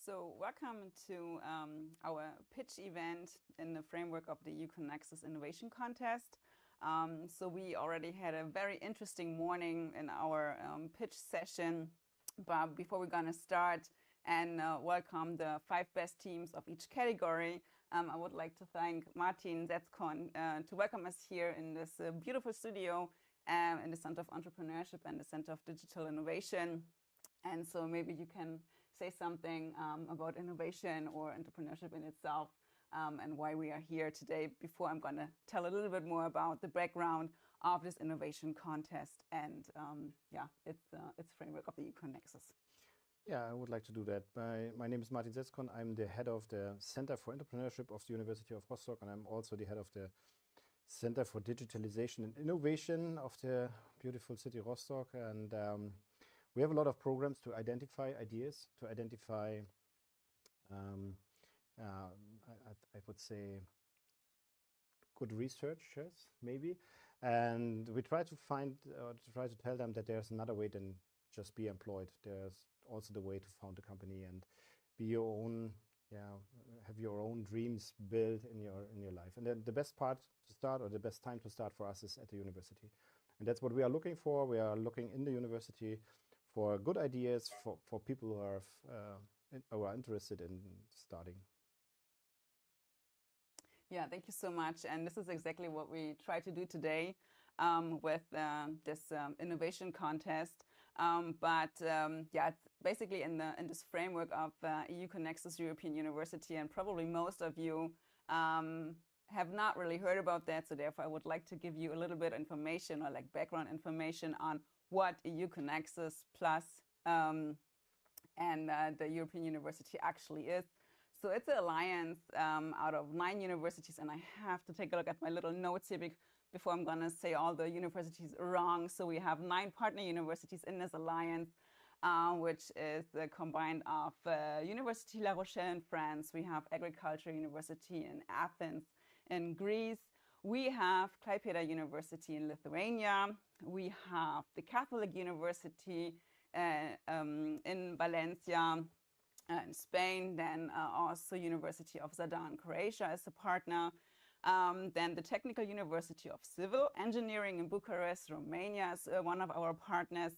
So welcome to our pitch event in the framework of the EU-CONEXUS Innovation Contest. So we already had a very interesting morning in our pitch session. But before we're going to start and welcome the 5 best teams of each category, I would like to thank Martin Setzkorn to welcome us here in this beautiful studio in the Center of Entrepreneurship and the Center of Digital Innovation. And so maybe you can say something about innovation or entrepreneurship in itself and why we are here today before I'm going to tell a little bit more about the background of this innovation contest and its framework of the EU-CONEXUS. Yeah, I would like to do that. My name is Martin Setzkorn. I'm the head of the Center for Entrepreneurship of the University of Rostock, and I'm also the head of the Center for Digitalization and Innovation of the beautiful city Rostock. And we have a lot of programs to identify ideas, to identify, I would say, good researchers, maybe. And we try to tell them that there's another way than just be employed. There's also the way to found a company and be your own, have your own dreams built in your life. And then the best part to start, or the best time to start for us, is at the university. And that's what we are looking for. We are looking in the university for good ideas for people who are interested in starting. Yeah, thank you so much. And this is exactly what we try to do today with this innovation contest. It's basically in this framework of EU-CONEXUS European University, and probably most of you have not really heard about that. So therefore, I would like to give you a little bit of information or like background information on what EU-CONEXUS Plus and the European University actually is. So it's an alliance out of 9 universities, and I have to take a look at my little notes here before I'm going to say all the universities wrong. So we have 9 partner universities in this alliance, which is the combined of University La Rochelle in France. We have Agriculture University in Athens in Greece. We have Klaipėda University in Lithuania. We have the Catholic University in Valencia in Spain, then also University of Zadar in Croatia as a partner. Then the Technical University of Civil Engineering in Bucharest, Romania is one of our partners.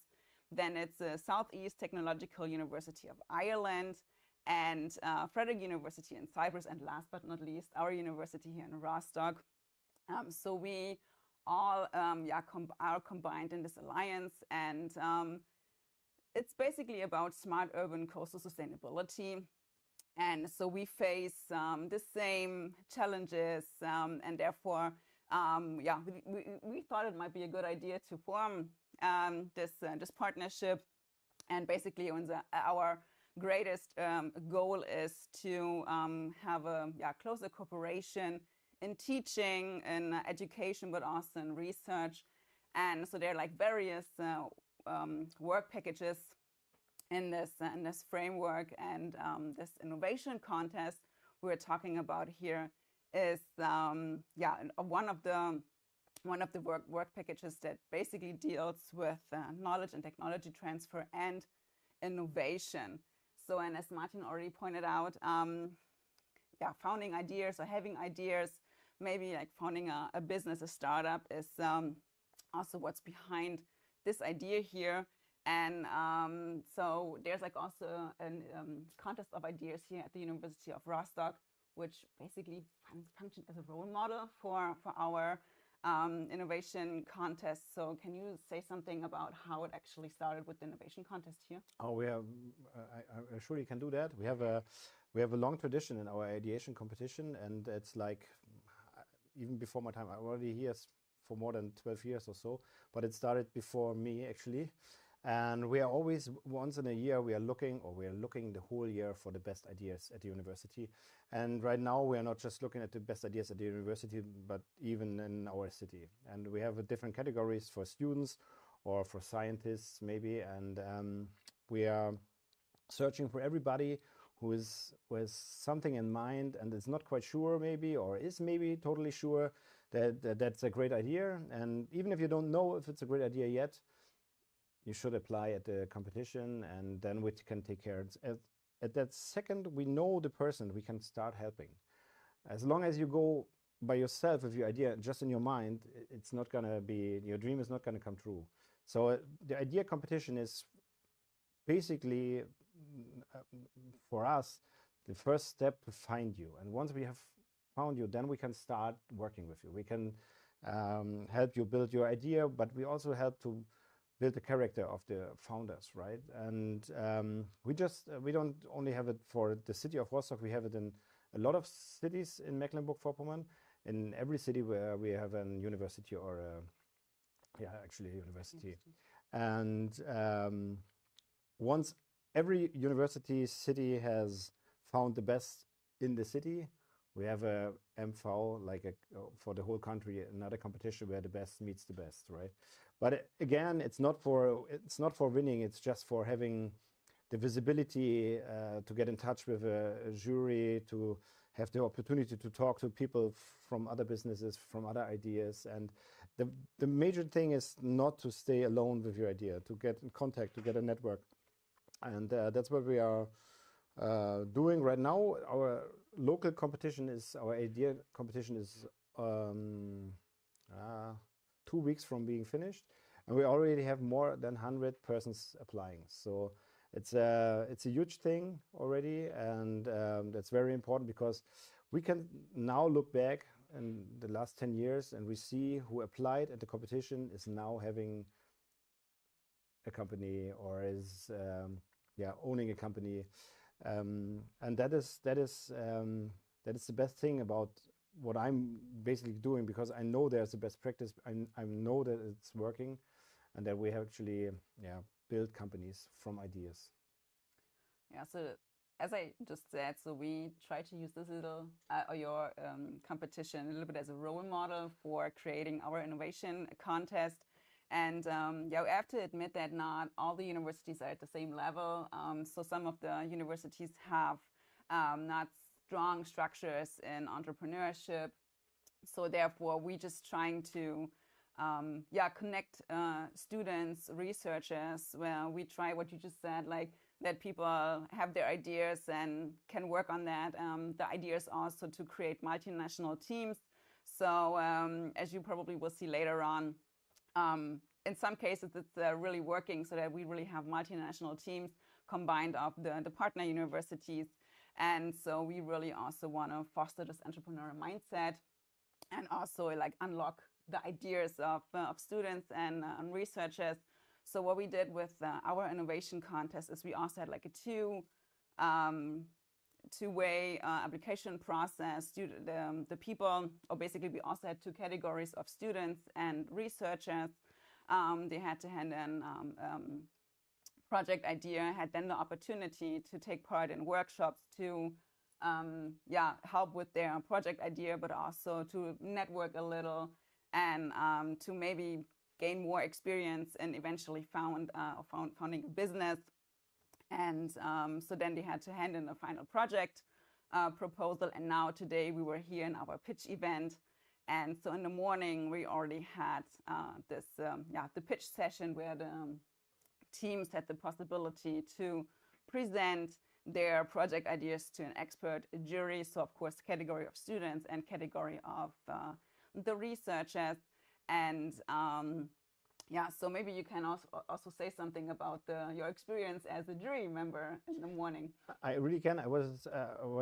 Then it's the Southeast Technological University of Ireland and Frederick University in Cyprus. And last but not least, our university here in Rostock. So we all are combined in this alliance, and it's basically about smart urban coastal sustainability. And so we face the same challenges, and therefore, we thought it might be a good idea to form this partnership. And basically, our greatest goal is to have a closer cooperation in teaching, in education, but also in research. And so there are like various work packages in this framework, and this innovation contest we're talking about here is one of the work packages that basically deals with knowledge and technology transfer and innovation. So, and as Martin already pointed out, founding ideas or having ideas, maybe like founding a business, a startup, is also what's behind this idea here. And so there's like also a contest of ideas here at the University of Rostock, which basically functions as a role model for our innovation contest. So can you say something about how it actually started with the innovation contest here? Oh, we have. I surely can do that. We have a long tradition in our ideation competition, and it's like even before my time. I'm already here for more than 12 years or so, but it started before me actually. And we are always, once in a year, we are looking the whole year for the best ideas at the university. And right now, we are not just looking at the best ideas at the university, but even in our city. And we have different categories for students or for scientists, maybe. And we are searching for everybody who is with something in mind and is not quite sure, maybe, or is maybe totally sure that that's a great idea. And even if you don't know if it's a great idea yet, you should apply at the competition, and then we can take care at that second we know the person, we can start helping. As long as you go by yourself with your idea just in your mind, it's not gonna be, your dream is not gonna come true. So the idea competition is basically for us the first step to find you. And once we have found you, then we can start working with you. We can help you build your idea, but we also help to build the character of the founders, right? And we don't only have it for the city of Rostock, we have it in a lot of cities in Mecklenburg-Vorpommern. In every city where we have a university or actually a university. And once every university city has found the best in the city, we have a MV, like for the whole country, another competition where the best meets the best, right? But again, it's not for winning. It's just for having the visibility to get in touch with a jury, to have the opportunity to talk to people from other businesses, from other ideas. And the major thing is not to stay alone with your idea, to get in contact, to get a network. And that's what we are doing right now. Our local competition is, our idea competition is 2 weeks from being finished. And we already have more than 100 persons applying. So it's a huge thing already, and that's very important because we can now look back in the last 10 years and we see who applied at the competition is now having a company or is owning a company, and that is the best thing about what I'm basically doing, because I know there's the best practice. I know that it's working, and that we have actually build companies from ideas. Yeah, so as I just said, so we try to use this little, your competition a little bit as a role model for creating our innovation contest. And we have to admit that not all the universities are at the same level. So some of the universities have not strong structures in entrepreneurship. So therefore, we just trying to connect students, researchers, where we try what you just said, like that people have their ideas and can work on that. The idea is also to create multinational teams. So as you probably will see later on, in some cases it's really working, so that we really have multinational teams combined of the partner universities. And so we really also want to foster this entrepreneurial mindset and also like unlock the ideas of students and researchers. So what we did with our innovation contest is we also had like a two-way application process. The people, or basically we also had two categories of students and researchers. They had to hand in project idea, had then the opportunity to take part in workshops to help with their project idea, but also to network a little and to maybe gain more experience and eventually founding a business. And so then they had to hand in a final project proposal. And now today we were here in our pitch event. And so in the morning we already had the pitch session where the teams had the possibility to present their project ideas to an expert jury. So of course, category of students and category of the researchers. And so maybe you can also say something about your experience as a jury member in the morning. I really can. I was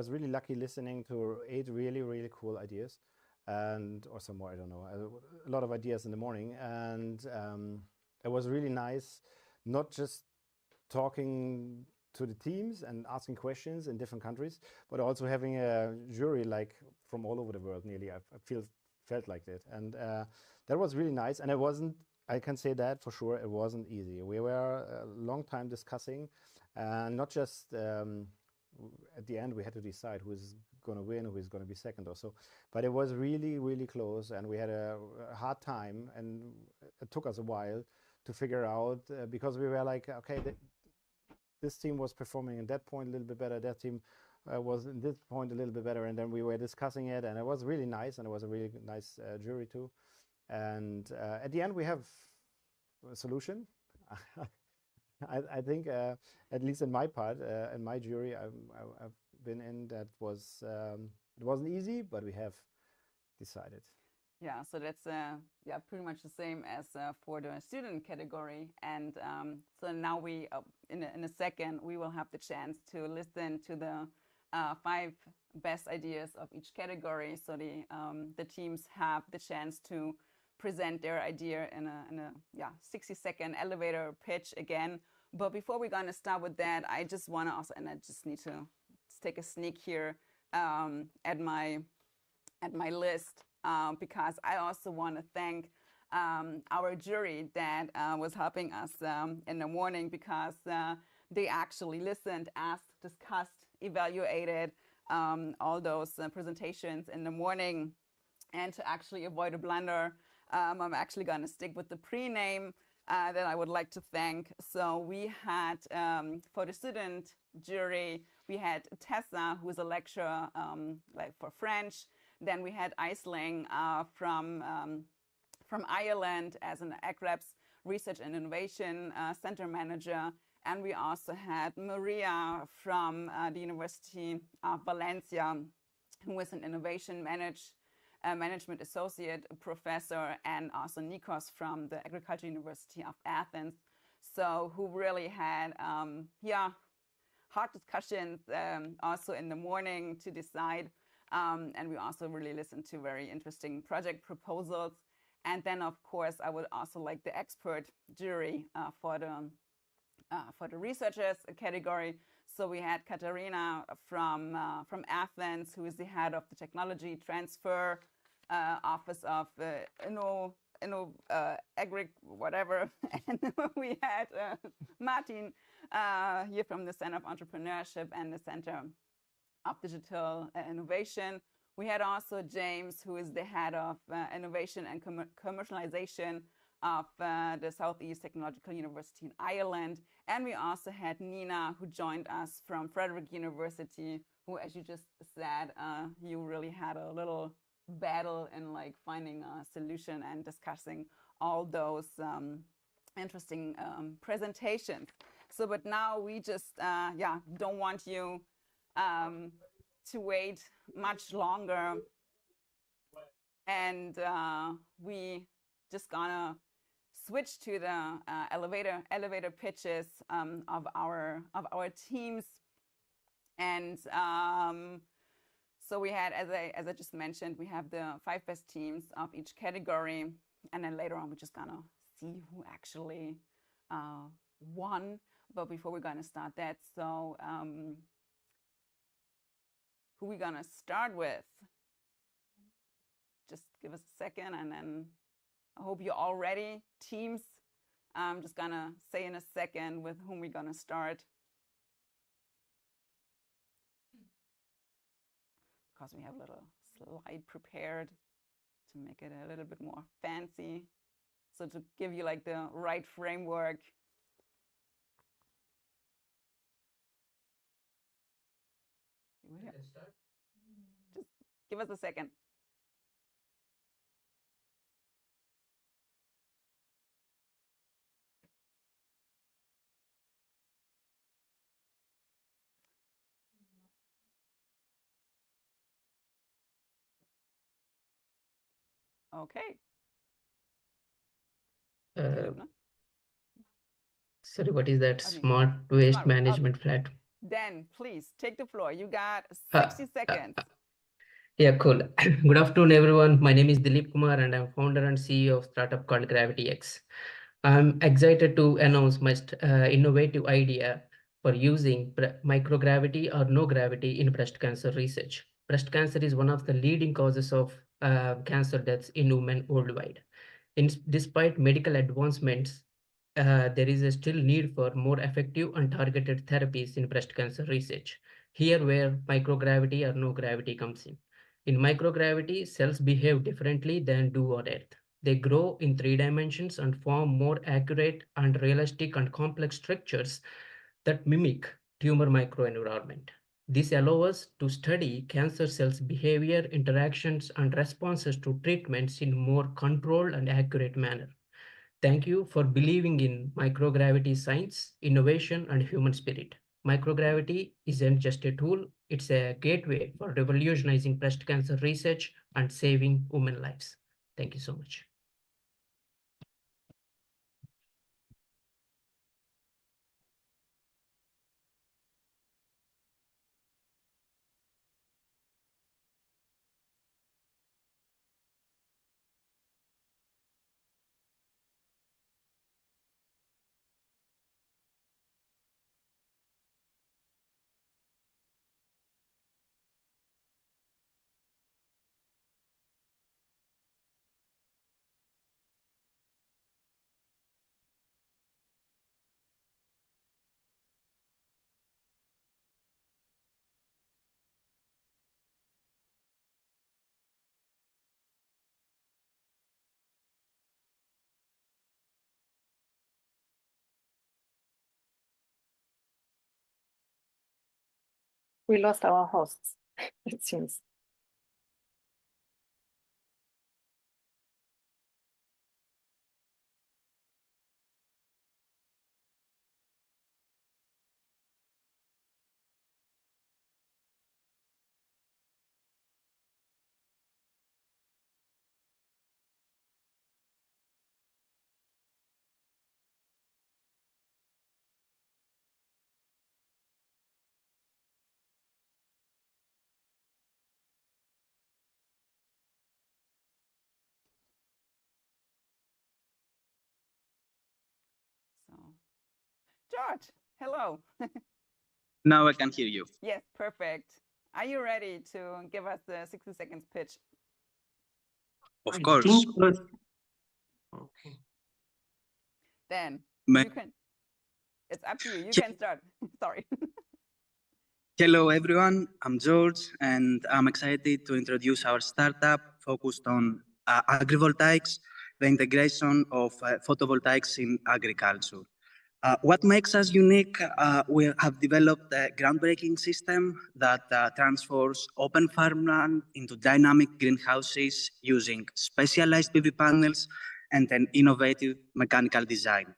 really lucky listening to 8 really, really cool ideas, or some more, I don't know, a lot of ideas in the morning. And it was really nice, not just talking to the teams and asking questions in different countries, but also having a jury like from all over the world nearly. I felt like that. And that was really nice. And I can say that for sure, it wasn't easy. We were a long time discussing, not just at the end we had to decide who is going to win, who is going to be second or so, but it was really, really close, and we had a hard time, and it took us a while to figure out, because we were like, okay, this team was performing at that point a little bit better, that team was in this point a little bit better, and then we were discussing it, and it was really nice, and it was a really nice jury too. And at the end we have a solution. I think at least in my part, in my jury, I've been in, that was it wasn't easy, but we have decided. Yeah, so that's yeah, pretty much the same as for the student category. And so now we in a second we will have the chance to listen to the 5 best ideas of each category. So the teams have the chance to present their idea in a yeah 60-second elevator pitch again. But before we're gonna start with that, I just want to also, and I just need to take a sneak here at my list. Because I also want to thank our jury that was helping us in the morning, because they actually listened, asked, discussed, evaluated all those presentations in the morning. And to actually avoid a blunder, I'm actually going to stick with the pre-name that I would like to thank. So we had, for the student jury, we had Tessa, who is a lecturer like for French. Then we had Aisling from Ireland as an ACREPS Research and Innovation Center Manager. And we also had Maria from the University of Valencia, who is an Innovation Management Associate Professor, and also Nikos from the Agricultural University of Athens. So who really had, yeah, hard discussions also in the morning to decide. And we also really listened to very interesting project proposals. And then, of course, I would also like the expert jury for the researchers category. So we had Katarina from Athens, who is the head of the Technology Transfer Office of Agric, whatever. And we had Martin here from the Center of Entrepreneurship and the Center of Digital Innovation. We had also James, who is the head of innovation and commercialization of the Southeast Technological University in Ireland. And we also had Nina, who joined us from Frederick University, who, as you just said, you really had a little battle in like finding a solution and discussing all those interesting presentations. So, but now we just, yeah, don't want you to wait much longer, and we just gonna switch to the elevator pitches of our teams. And so we had, as I just mentioned, we have the 5 best teams of each category, and then later on we're just gonna see who actually won. But before we're gonna start that, so who we gonna start with? Just give us a second, and then I hope you're all ready. Teams, I'm just gonna say in a second with whom we're gonna start, because we have a little slide prepared to make it a little bit more fancy. So to give you like the right framework. You can start. Just give us a second. Okay. Sorry, what is that? Okay. Smart waste Smart. management flat. Dan, please take the floor. You got 60 seconds. Yeah, cool. Good afternoon, everyone. My name is Dilip Kumar, and I'm founder and CEO of startup called Gravity X. I'm excited to announce my innovative idea for using microgravity or no gravity in breast cancer research. Breast cancer is one of the leading causes of cancer deaths in women worldwide. Despite medical advancements, there is a still need for more effective and targeted therapies in breast cancer research. Here where microgravity or no gravity comes in. In microgravity, cells behave differently than do on Earth. They grow in 3 dimensions and form more accurate and realistic and complex structures that mimic tumor microenvironment. This allows us to study cancer cells' behavior, interactions, and responses to treatments in more controlled and accurate manner. Thank you for believing in microgravity science, innovation, and human spirit. Microgravity isn't just a tool, it's a gateway for revolutionizing breast cancer research and saving women lives. Thank you so much. We lost our hosts, it seems. So, George, hello. Now I can hear you. Yes, perfect. Are you ready to give us the 60 seconds pitch? Of course. Okay. Dan, Ma- you can. It's up to you. You can start. Sorry. Hello, everyone. I'm George, and I'm excited to introduce our startup focused on agrivoltaics, the integration of photovoltaics in agriculture. What makes us unique, we have developed a groundbreaking system that transfers open farmland into dynamic greenhouses using specialized PV panels and an innovative mechanical design.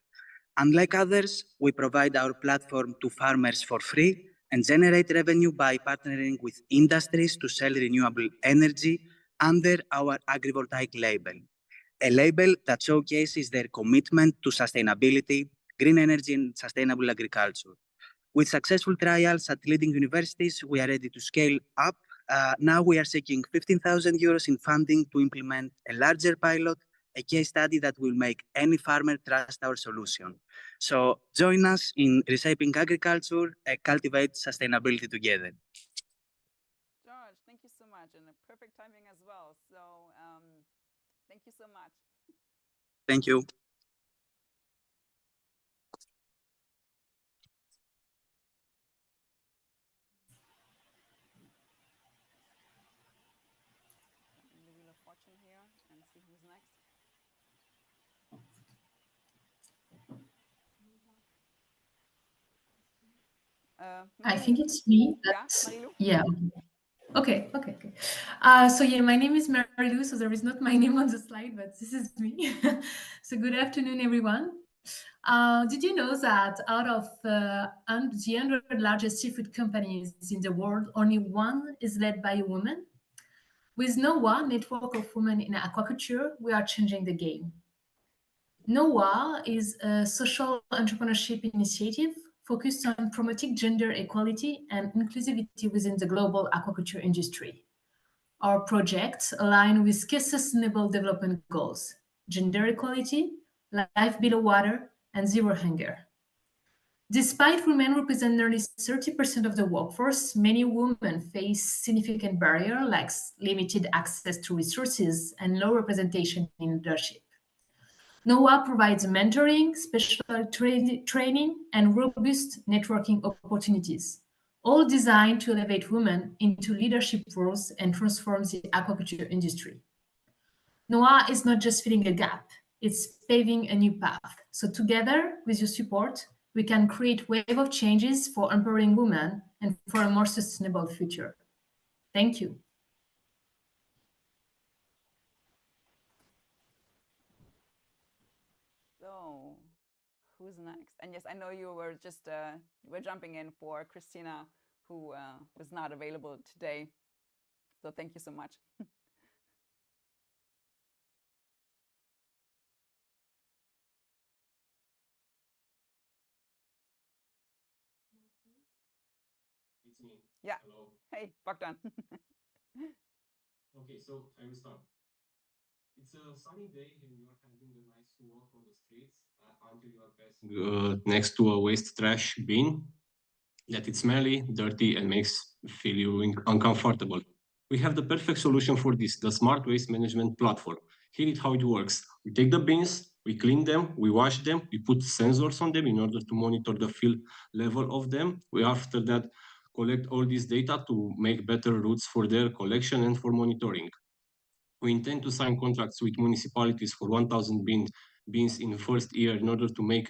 Unlike others, we provide our platform to farmers for free and generate revenue by partnering with industries to sell renewable energy under our agrivoltaic label, a label that showcases their commitment to sustainability, green energy, and sustainable agriculture. With successful trials at leading universities, we are ready to scale up. Now we are seeking 15,000 euros in funding to implement a larger pilot, a case study that will make any farmer trust our solution. So join us in reshaping agriculture and cultivate sustainability together. George, thank you so much. And a perfect timing as well. So thank you so much. Thank you. The Wheel of Fortune here and see who's next. I think it's me. Marilu? Yeah. Okay. So yeah, my name is Marilu. So there is not my name on the slide, but this is me. So good afternoon, everyone. Did you know that out of the 100 largest seafood companies in the world, only one is led by a woman? With NOAA, Network of Women in Aquaculture, we are changing the game. NOAA is a social entrepreneurship initiative focused on promoting gender equality and inclusivity within the global aquaculture industry. Our projects align with key sustainable development goals: gender equality, life below water, and zero hunger. Despite women represent nearly 30% of the workforce, many women face significant barriers like limited access to resources and low representation in leadership. NOAA provides mentoring, special training, and robust networking opportunities, all designed to elevate women into leadership roles and transform the aquaculture industry. NOAA is not just filling a gap, it's paving a new path. So together, with your support, we can create wave of changes for empowering women and for a more sustainable future. Thank you. So who's next? And yes, I know you were just we're jumping in for Christina, who was not available today. So thank you so much. It's me. Yeah. Hello. Hey, Bogdan. Okay, so I will start. It's a sunny day and you are having a nice walk on the streets until you are passing next to a waste trash bin that it's smelly, dirty, and makes feel you uncomfortable. We have the perfect solution for this, the smart waste management platform. Here is how it works. We take the bins, we clean them, we wash them, we put sensors on them in order to monitor the fill level of them. We after that collect all this data to make better routes for their collection and for monitoring. We intend to sign contracts with municipalities for 1,000 bins in the first year in order to make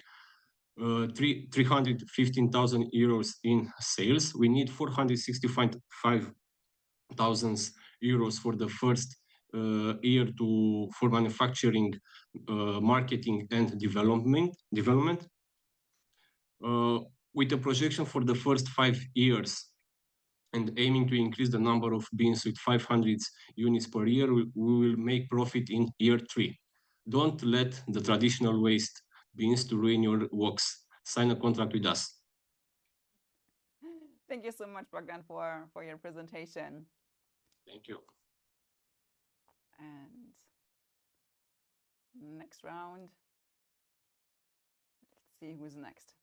315,000 euros in sales. We need 465,000 euros for the first year for manufacturing, marketing, and development. With a projection for the first 5 years and aiming to increase the number of bins with 500 units per year, we will make profit in year 3. Don't let the traditional waste bins to ruin your works. Sign a contract with us. Thank you so much, Bogdan, for your presentation. Thank you. And next round. Let's see who's next.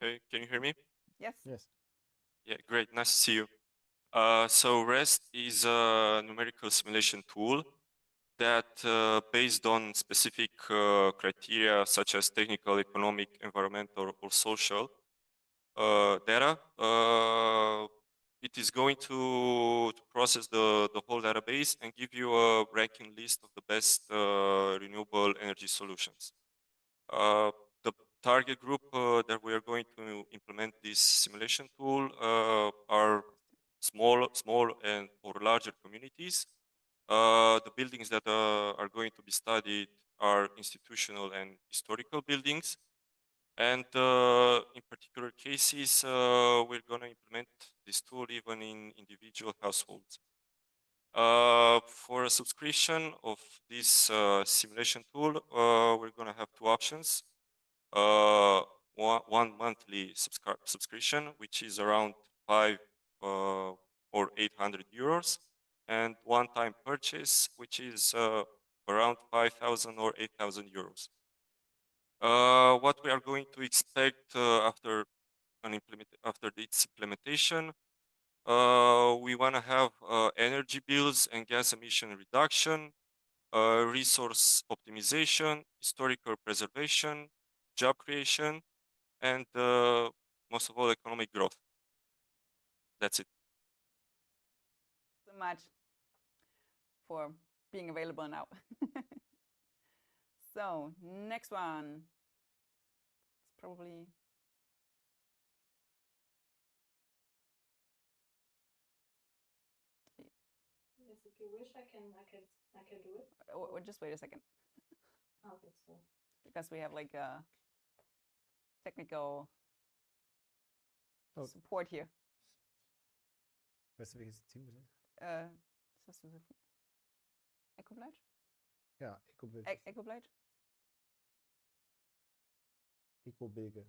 Okay, can you hear me? Yes. Yes. Yeah, great. Nice to see you. So REST is a numerical simulation tool that, based on specific criteria such as technical, economic, environmental, or social data, it is going to process the whole database and give you a ranking list of the best renewable energy solutions. The target group that we are going to implement this simulation tool are small and or larger communities. The buildings that are going to be studied are institutional and historical buildings. And in particular cases, we're going to implement this tool even in individual households. For a subscription of this simulation tool, we're going to have two options. One monthly subscription, which is around 5 or 800 euros, and one-time purchase, which is around 5,000 or 8,000 euros. What we are going to expect after its implementation, we want to have energy bills and gas emission reduction, resource optimization, historical preservation, job creation, and most of all, economic growth. That's it. So much for being available now. So next one. It's probably Yes, if you wish, I can do it. just wait a second, Okay, so because we have like a technical support here. Weißt du, welches Team wir sind? Ist das Sophie? Ecoblige? Ja, Ecobilge. Ecoblige? Ecobilge.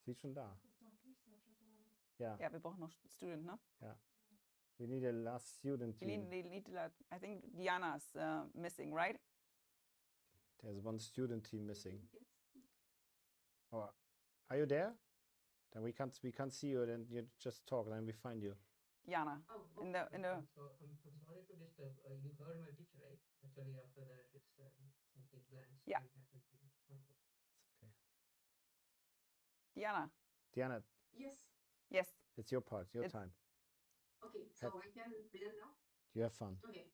Sie ist schon da. Ja. Ja, wir brauchen noch Student, ne? Ja. We need a last student team. I think Diana's missing, right? There's one student team missing. Oh, are you there? Then we can't see you. Then you just talk. Then we find you. Diana. In the. So I'm sorry to disturb. You heard my pitch, right? Actually, after that, it's something blank. So Yeah. Okay. Diana. Diana. yes. Yes. It's your part. Your time. Okay, so I can present now? You have fun. Okay.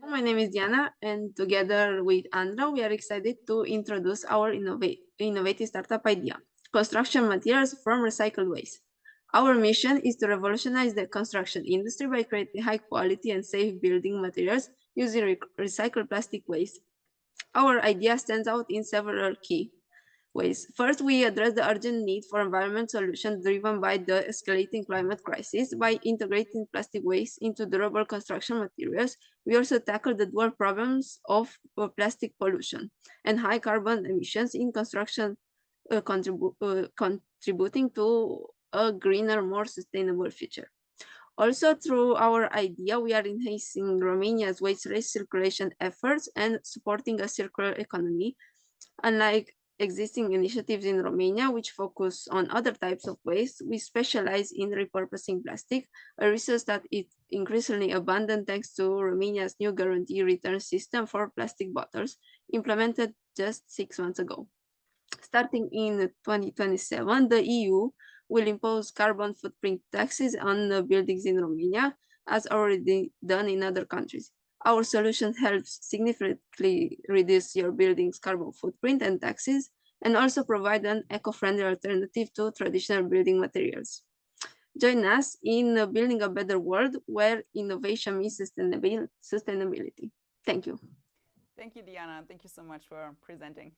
My name is Diana, and together with Andra, we are excited to introduce our innovative startup idea, construction materials from recycled waste. Our mission is to revolutionize the construction industry by creating high quality and safe building materials using recycled plastic waste. Our idea stands out in several key ways. First, we address the urgent need for environment solutions driven by the escalating climate crisis by integrating plastic waste into durable construction materials. We also tackle the dual problems of plastic pollution and high carbon emissions in construction, contributing to a greener, more sustainable future. Also, through our idea, we are enhancing Romania's waste recirculation efforts and supporting a circular economy. Unlike existing initiatives in Romania, which focus on other types of waste, we specialize in repurposing plastic, a resource that is increasingly abundant thanks to Romania's new guarantee return system for plastic bottles, implemented just 6 months ago. Starting in 2027, the EU will impose carbon footprint taxes on buildings in Romania, as already done in other countries. Our solution helps significantly reduce your building's carbon footprint and taxes, and also provide an eco-friendly alternative to traditional building materials. Join us in building a better world where innovation meets sustainability. Thank you. Thank you, Diana. Thank you so much for presenting.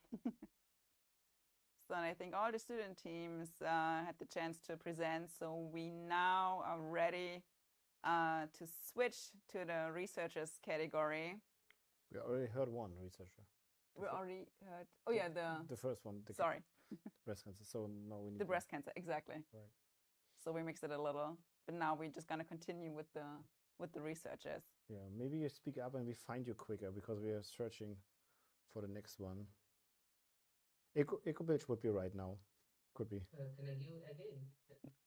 So I think all the student teams had the chance to present. So we now are ready to switch to the researchers category. We already heard one researcher. We already heard. Oh yeah, the first one. Sorry. Breast cancer. So now we need the breast cancer, exactly. Right. So we mixed it a little, but now we're just gonna continue with the researchers. Yeah, maybe you speak up and we find you quicker because we are searching for the next one. EcoBilge would be right now. Could be. Can I give again?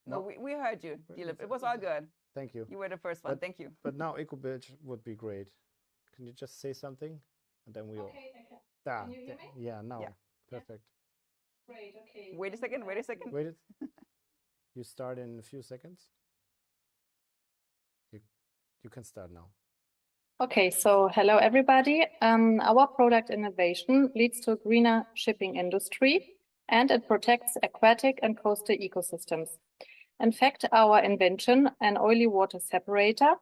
No, we heard you, Dilip. It was all good. Thank you. You were the first one. Thank you. But now EcoBilge would be great. Can you just say something? And then we'll... Okay, can you hear me? Yeah, now. Yeah. Perfect. Great, okay. Wait a second. Wait. You start in a few seconds. You can start now. Okay, so hello everybody. Our product innovation leads to a greener shipping industry, and it protects aquatic and coastal ecosystems. In fact, our invention, an oily water separator,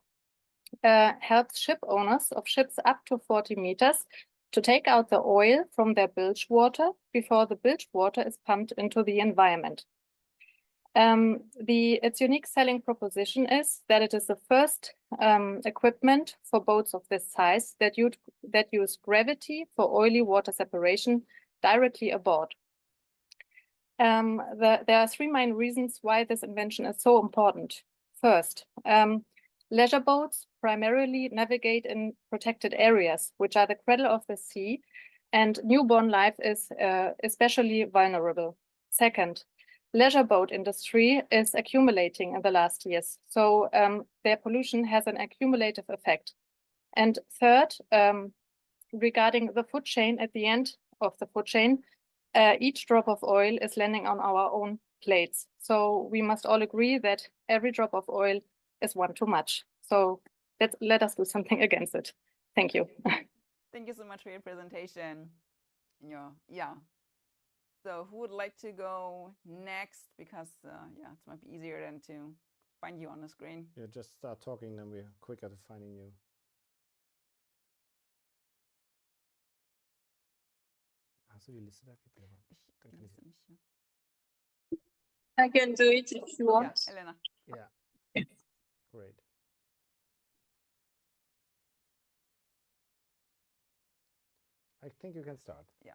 helps ship owners of ships up to 40 meters to take out the oil from their bilge water before the bilge water is pumped into the environment. Its unique selling proposition is that it is the first equipment for boats of this size that use gravity for oily water separation directly aboard. There are three main reasons why this invention is so important. First, leisure boats primarily navigate in protected areas, which are the cradle of the sea, and newborn life is especially vulnerable. Second, leisure boat industry is accumulating in the last years, so their pollution has an accumulative effect. And third, regarding the food chain, at the end of the food chain, each drop of oil is landing on our own plates. So we must all agree that every drop of oil is one too much. So let us do something against it. Thank you. Thank you so much for your presentation. Yeah. So who would like to go next? Because yeah, it might be easier than to find you on the screen. Yeah, just start talking, then we're quicker to finding you. Hast du die Liste da? Dann kann ich... I can do it if you want. Yeah, Elena. Yeah. Great. I think you can start. Yeah.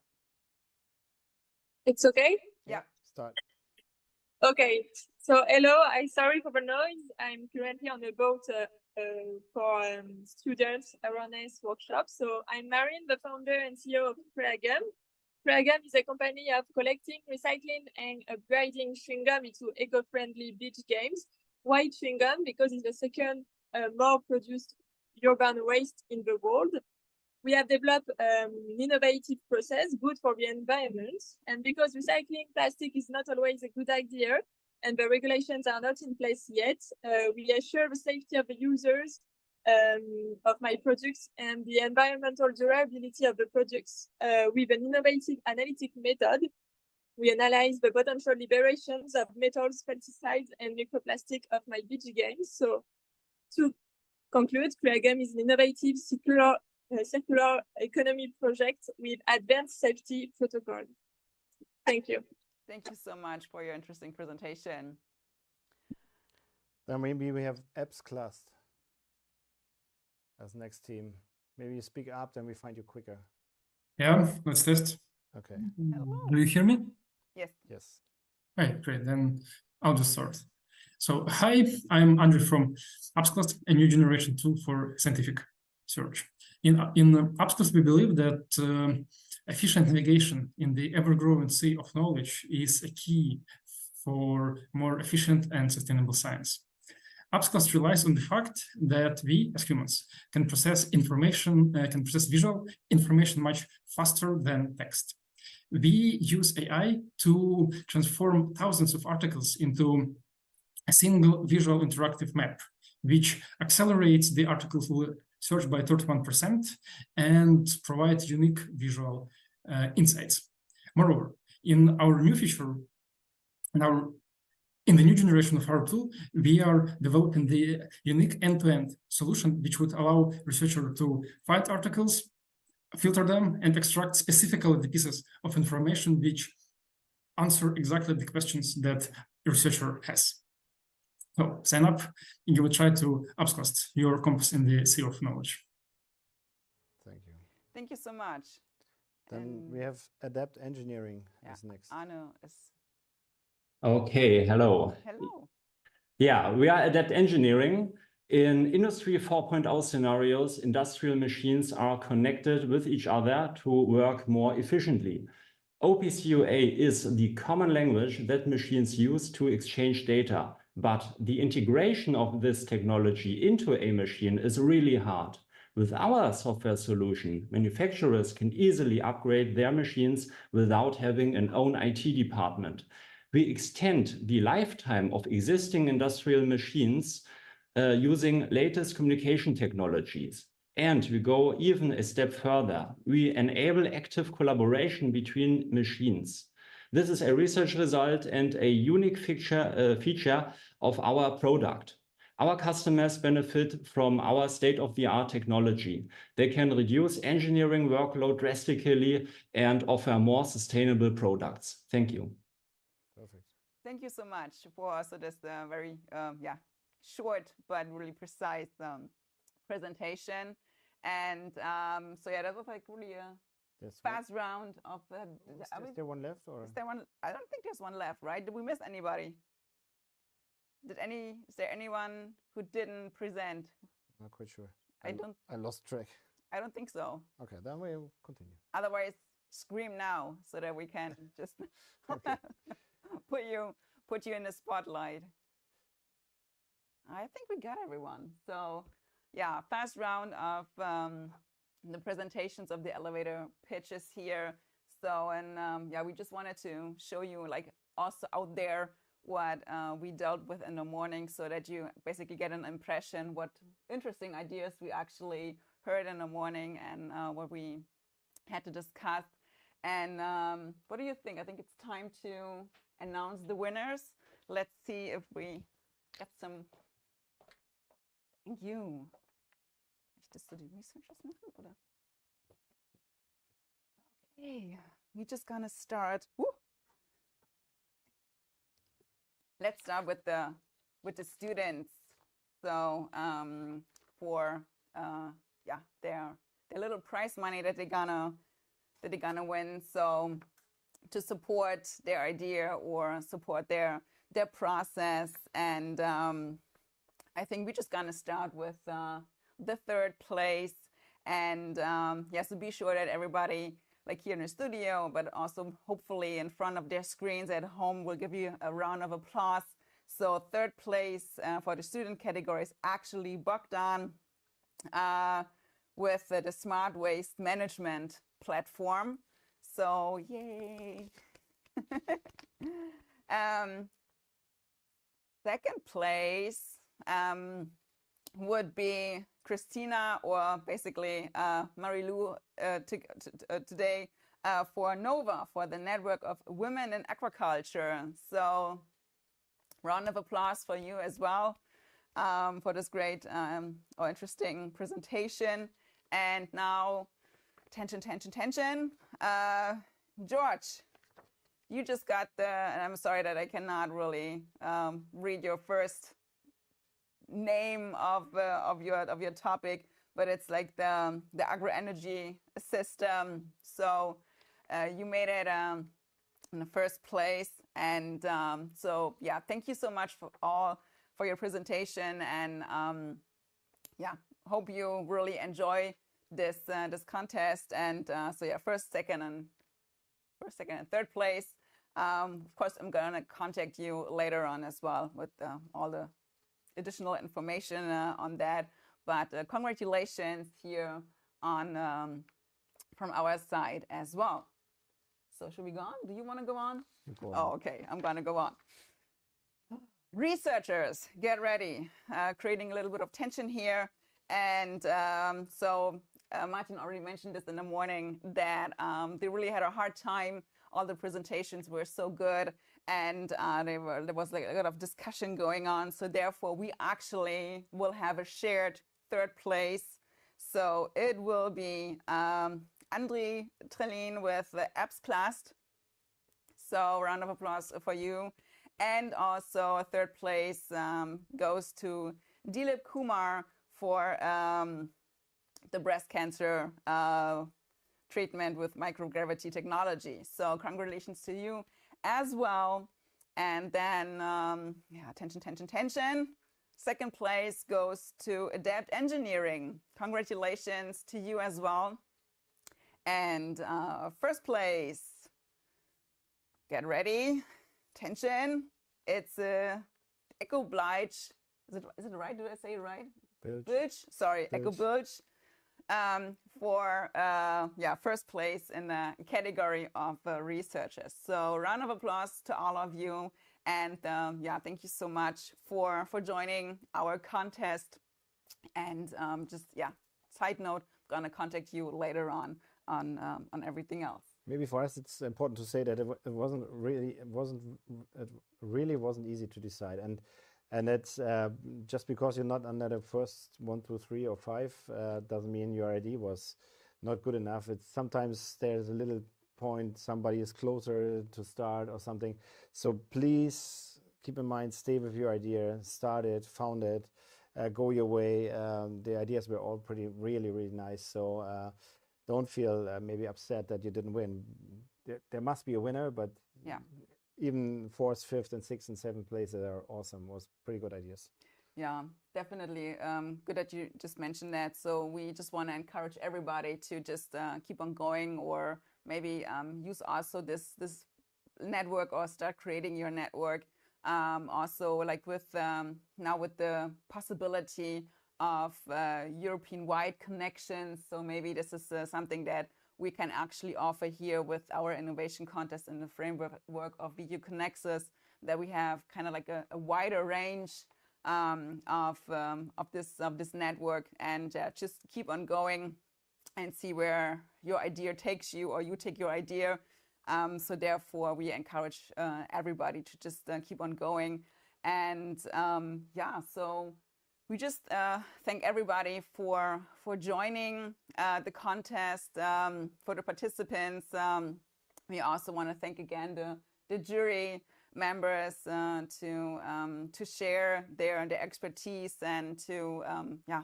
It's okay? Yeah. Start. Okay. So hello, I'm sorry for the noise. I'm currently on a boat for students awareness workshop. So I'm Marion, the founder and CEO of Preagam. Preagam is a company of collecting, recycling, and upgrading chewing gum into eco-friendly beach games. Why chewing gum? Because it's the second more produced urban waste in the world. We have developed an innovative process good for the environment. And because recycling plastic is not always a good idea, and the regulations are not in place yet, we assure the safety of the users of my products and the environmental durability of the products with an innovative analytic method. We analyze the potential liberations of metals, pesticides, and microplastic of my BG games. So to conclude, Creagame is an innovative circular economy project with advanced safety protocols. Thank you. Thank you so much for your interesting presentation. Then maybe we have apps class as next team. Maybe you speak up, then we find you quicker. Yeah, let's test. Okay. Hello. Do you hear me? Yes. Yes. Right, great. Then I'll just start. So, hi, I'm Andrew from AppsClass, a new generation tool for scientific search. In AppsClass, we believe that efficient navigation in the ever-growing sea of knowledge is a key for more efficient and sustainable science. AppsClass relies on the fact that we, as humans, can process visual information much faster than text. We use AI to transform thousands of articles into a single visual interactive map, which accelerates the article search by 31% and provides unique visual insights. Moreover, in our new feature, in the new generation of our tool, we are developing the unique end-to-end solution, which would allow researchers to find articles, filter them, and extract specifically the pieces of information which answer exactly the questions that the researcher has. So sign up, and you will try to upcast your compass in the sea of knowledge. Thank you. Thank you so much. Then we have Adapt Engineering is next. Arno is. Okay, hello. Hello. Yeah, we are Adapt Engineering. In Industry 4.0 scenarios, industrial machines are connected with each other to work more efficiently. OPC UA is the common language that machines use to exchange data, but the integration of this technology into a machine is really hard. With our software solution, manufacturers can easily upgrade their machines without having an own IT department. We extend the lifetime of existing industrial machines using latest communication technologies. And we go even a step further. We enable active collaboration between machines. This is a research result and a unique feature of our product. Our customers benefit from our state-of-the-art technology. They can reduce engineering workload drastically and offer more sustainable products. Thank you. Perfect. Thank you so much for also this very short but really precise presentation. And so yeah, that was like really a fast round of. Is there one left, or is there one? I don't think there's one left, right? Did we miss anybody? Is there anyone who didn't present? I'm not quite sure. I lost track. I don't think so. Okay, then we'll continue. Otherwise, scream now so that we can just put you in the spotlight. I think we got everyone. So yeah, fast round of the presentations of the elevator pitches here. So and yeah, we just wanted to show you like also out there what we dealt with in the morning, so that you basically get an impression what interesting ideas we actually heard in the morning and what we had to discuss. And what do you think? I think it's time to announce the winners. Let's see if we get some. Thank you. Möchtest du die Researchers machen, oder? Okay, we're just gonna start. Woo! Let's start with the students. So for their little prize money that they're gonna win. So to support their idea or support their process, and I think we're just gonna start with the third place. And yes, so be sure that everybody, like here in the studio, but also hopefully in front of their screens at home, will give you a round of applause. So third place for the student category is actually Bogdan with the Smart Waste Management platform. So yay! second place would be Christina, or basically Marilou today for NOVA, for the Network of Women in Aquaculture. So round of applause for you as well for this great or interesting presentation. And now, tension. George, you just got and I'm sorry that I cannot really read your first name of your topic, but it's like the agro-energy system. So you made it in the first place, and so yeah, thank you so much for your presentation, and yeah, hope you really enjoy this contest. And so yeah, first, second, and third place. Of course, I'm gonna contact you later on as well with all the additional information on that. But congratulations here on from our side as well. So should we go on? Do you want to go on? Oh, okay, I'm gonna go on. Researchers, get ready. Creating a little bit of tension here. And so Martin already mentioned this in the morning, that they really had a hard time. All the presentations were so good, and there was like a lot of discussion going on. So therefore, we actually will have a shared third place. So it will be André Trellin with the apps class. So round of applause for you. And also a third place goes to Dilip Kumar for the breast cancer treatment with microgravity technology. So congratulations to you as well. And then, yeah, tension. Second place goes to Adapt Engineering. Congratulations to you as well. And first place, get ready, tension. It's Echo Blige. Is it right? Did I say it right? Bilge. Sorry, Bilge. Echo Bilge. For yeah, first place in the category of researchers. So round of applause to all of you, and yeah, thank you so much for joining our contest. And just yeah, side note, I'm gonna contact you later on everything else. Maybe for us, it's important to say that it really wasn't easy to decide, and it's just because you're not under the first 1, 2, 3, or 5 doesn't mean your idea was not good enough. It's sometimes there's a little point, somebody is closer to start or something. So please keep in mind, stay with your idea, start it, found it, go your way. The ideas were all really nice. So don't feel maybe upset that you didn't win. There must be a winner, but yeah. Even 4th, 5th, and 6th and 7th places are awesome. Was pretty good ideas. Yeah, definitely. Good that you just mentioned that. So we just want to encourage everybody to just keep on going, or maybe use also this network, or start creating your network. Also, like with now with the possibility of European-wide connections. So maybe this is something that we can actually offer here with our innovation contest in the framework of the EU-CONEXUS, that we have kind of like a wider range of this network, and just keep on going and see where your idea takes you, or you take your idea. So therefore, we encourage everybody to just keep on going. And yeah, so we just thank everybody for joining the contest, for the participants. We also want to thank again the jury members to share their expertise, and to yeah,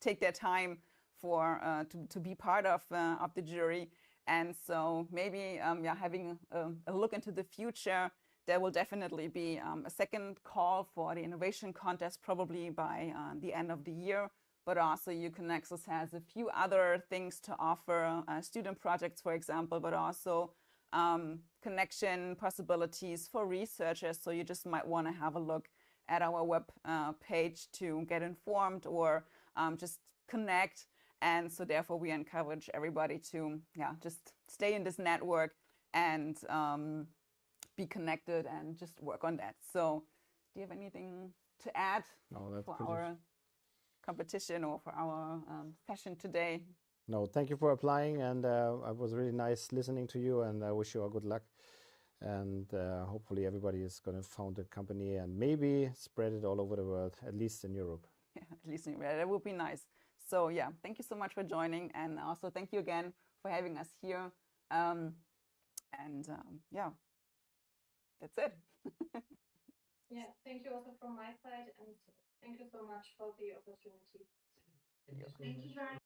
take their time for to be part of the jury. And so maybe yeah, having a look into the future, there will definitely be a second call for the innovation contest, probably by the end of the year. But also EU-CONEXUS has a few other things to offer, student projects, for example, but also connection possibilities for researchers. So you just might want to have a look at our web page to get informed, or just connect. And so therefore we encourage everybody to just stay in this network and be connected and just work on that. So do you have anything to add for our competition or for our session today? No, thank you for applying, and it was really nice listening to you, and I wish you all good luck. And hopefully everybody is going to found a company and maybe spread it all over the world, at least in Europe. Yeah, at least in Europe. That would be nice. So yeah, thank you so much for joining, and also thank you again for having us here. Yeah, that's it. Yeah, thank you also from my side, and thank you so much for the opportunity. Thank you so Thank much. you very